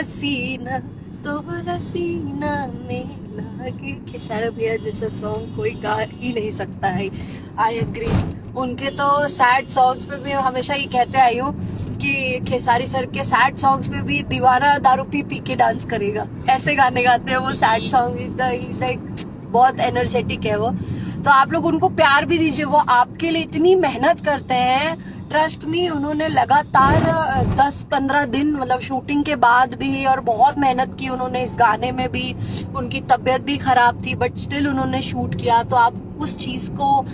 हसीना तो रसीना में लागे। खेसारी भैया जैसा सॉन्ग कोई गा ही नहीं सकता है। I agree. उनके तो सैड सॉन्ग्स पे भी हमेशा ये कहते आई हूँ कि खेसारी सर के सैड सॉन्ग्स पे भी दीवाना दारू पी पी के डांस करेगा, ऐसे गाने गाते हैं वो सैड सॉन्ग। लाइक बहुत एनर्जेटिक है वो। तो आप लोग उनको प्यार भी दीजिए, वो आपके लिए इतनी मेहनत करते हैं। ट्रस्ट मी, उन्होंने लगातार 10-15 दिन मतलब शूटिंग के बाद भी और बहुत मेहनत की उन्होंने इस गाने में भी। उनकी तबीयत भी खराब थी बट स्टिल उन्होंने शूट किया। तो आप उस चीज को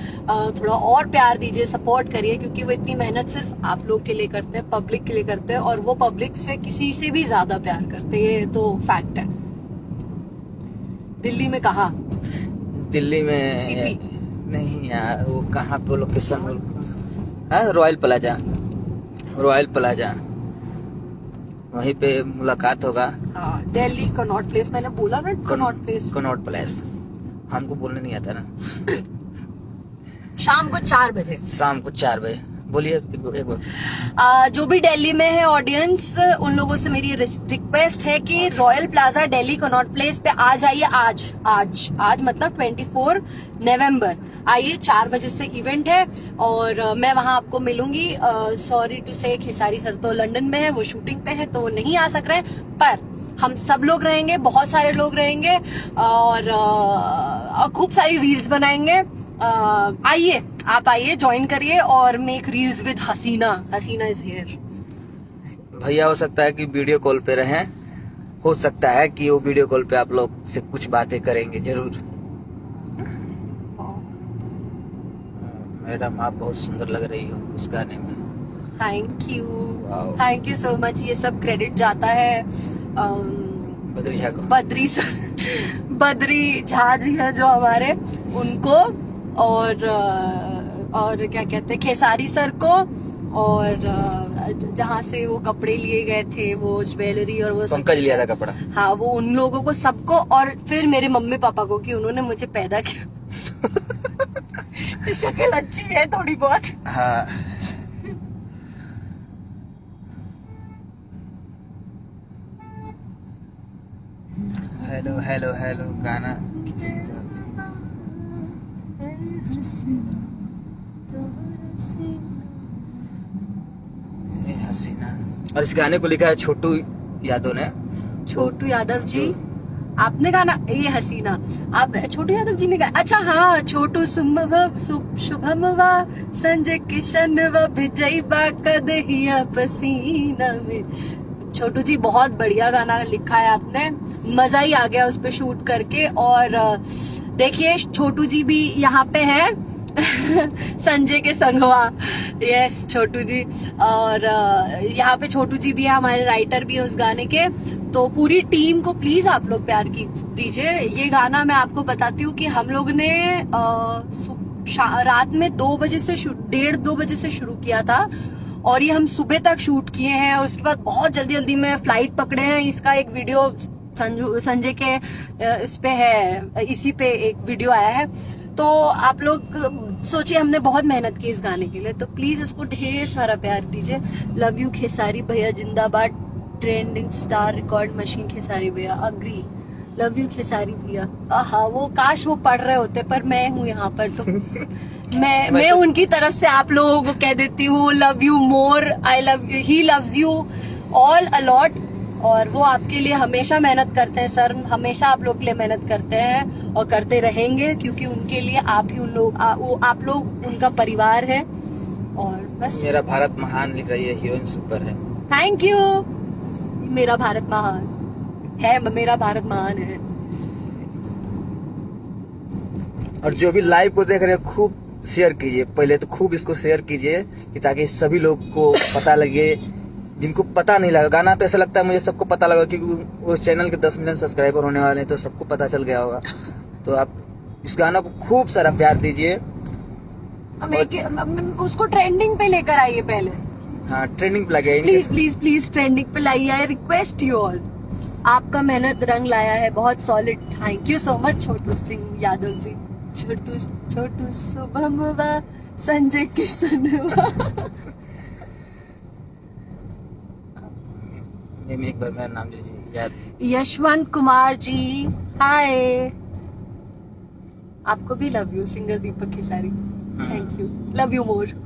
थोड़ा और प्यार दीजिए, सपोर्ट करिए, क्योंकि वो इतनी मेहनत सिर्फ आप लोग के लिए करते हैं, पब्लिक के लिए करते हैं, और वो पब्लिक से किसी से भी ज्यादा प्यार करते हैं। ये तो फैक्ट है। दिल्ली में कहा? दिल्ली में सीपी? नहीं यार, वो कहाँ पे लोकेशन है? रॉयल प्लाजा, रॉयल प्लाजा, वहीं पे मुलाकात होगा। हाँ, दिल्ली कनॉट प्लेस। मैंने बोला ना कनॉट प्लेस। कनॉट प्लेस हमको बोलने नहीं आता ना। शाम को 4 बजे। शाम को 4 बजे। बोलिए एक बार। जो भी दिल्ली में है ऑडियंस, उन लोगों से मेरी रिक्वेस्ट है कि royal plaza Delhi Connaught place पे आ जाइए। आज मतलब 24 नवंबर आइए। 4 बजे से इवेंट है और मैं वहां आपको मिलूंगी। सॉरी टू से खेसारी सर तो लंदन में है, वो शूटिंग पे है तो वो नहीं आ सक रहे हैं, पर हम सब लोग रहेंगे, बहुत सारे लोग रहेंगे और खूब सारी रील्स बनाएंगे। आइए, आप आइए, ज्वाइन करिए और make reels with Hasina. Hasina is here. भैया हो सकता है कि वीडियो कॉल पे रहें, हो सकता है कि वो वीडियो कॉल पे आप लोग से कुछ बातें करेंगे जरूर। मैडम आप बहुत सुंदर लग रही हो उस गाने में। Thank you so much. ये सब क्रेडिट जाता है बद्री झा को। बद्री झा जी है जो हमारे, उनको, और क्या कहते हैं, खेसारी सर को, और जहाँ से वो कपड़े लिए गए थे, वो ज्वेलरी और वो पंकज लिया था कपड़ा। हाँ, वो उन लोगों को सबको, और फिर मेरे मम्मी पापा को कि उन्होंने मुझे पैदा किया। शक्ल अच्छी है थोड़ी बहुत। हाँ। हेलो हेलो हेलो गाना हसीना, और इस गाने को लिखा है छोटू यादव ने। छोटू यादव जी, आपने गाना ये हसीना आप छोटू यादव जी ने गाया? अच्छा हाँ, छोटू शुभम व संजय किशन व विजय बा कदहिया पसीना में। छोटू जी बहुत बढ़िया गाना लिखा है आपने, मजा ही आ गया उस पे शूट करके। और देखिए छोटू जी भी यहाँ पे है संजय के संगवा। यस छोटू जी, और यहाँ पे छोटू जी भी है, हमारे राइटर भी है उस गाने के। तो पूरी टीम को प्लीज आप लोग प्यार दीजिए। ये गाना मैं आपको बताती हूँ कि हम लोग ने रात में 2 बजे से 1:30-2 बजे से शुरू किया था और ये हम सुबह तक शूट किए हैं। और उसके बाद बहुत जल्दी में फ्लाइट पकड़े हैं। इसका एक वीडियो संजय के इस पे है, इसी पे एक वीडियो आया है। तो आप लोग सोचिए, हमने बहुत मेहनत की इस गाने के लिए, तो प्लीज इसको ढेर सारा प्यार दीजिए। लव यू खेसारी भैया जिंदाबाद। Trending star record machine Khesari भैया। अग्री। लव यू खेसारी भैया। वो काश वो पढ़ रहे होते, पर मैं हूँ यहाँ पर तो मैं उनकी तरफ से आप लोगों को कह देती हूँ love you more. I love you, he loves you all a lot. और वो आपके लिए हमेशा मेहनत करते हैं सर, हमेशा आप लोग के लिए मेहनत करते हैं और करते रहेंगे, क्योंकि उनके लिए आप ही आप लोग उनका परिवार है। और बस मेरा भारत महान लिख रही है, हीरोइन सुपर है। Thank you. मेरा भारत महान है, मेरा भारत महान है। और जो भी लाइव को देख रहे हैं खूब शेयर कीजिए, पहले तो खूब इसको शेयर कीजिए कि ताकि सभी लोग को पता लगे, जिनको पता नहीं लगा। गाना तो ऐसा लगता है मुझे सबको पता लगा, क्योंकि उस चैनल के 10 मिलियन सब्सक्राइबर होने वाले हैं, तो सबको पता चल गया होगा। तो आप इस गाना को खूब सारा प्यार दीजिए। उसको ट्रेंडिंग पे लेकर आइए पहले। हाँ, ट्रेंडिंग पे लगे। प्लीज ट्रेंडिंग पे लाइए। I request you all. आपका मेहनत रंग लाया है, बहुत solid. Thank you so much Chhotu Singh Yadav ji. Chhotu Shubham व संजय किशन मैम एक बार मेरा नाम लीजिए याद। यशवंत कुमार जी, हाय। आपको भी love you, singer Deepak Khesari. Thank you, love you more.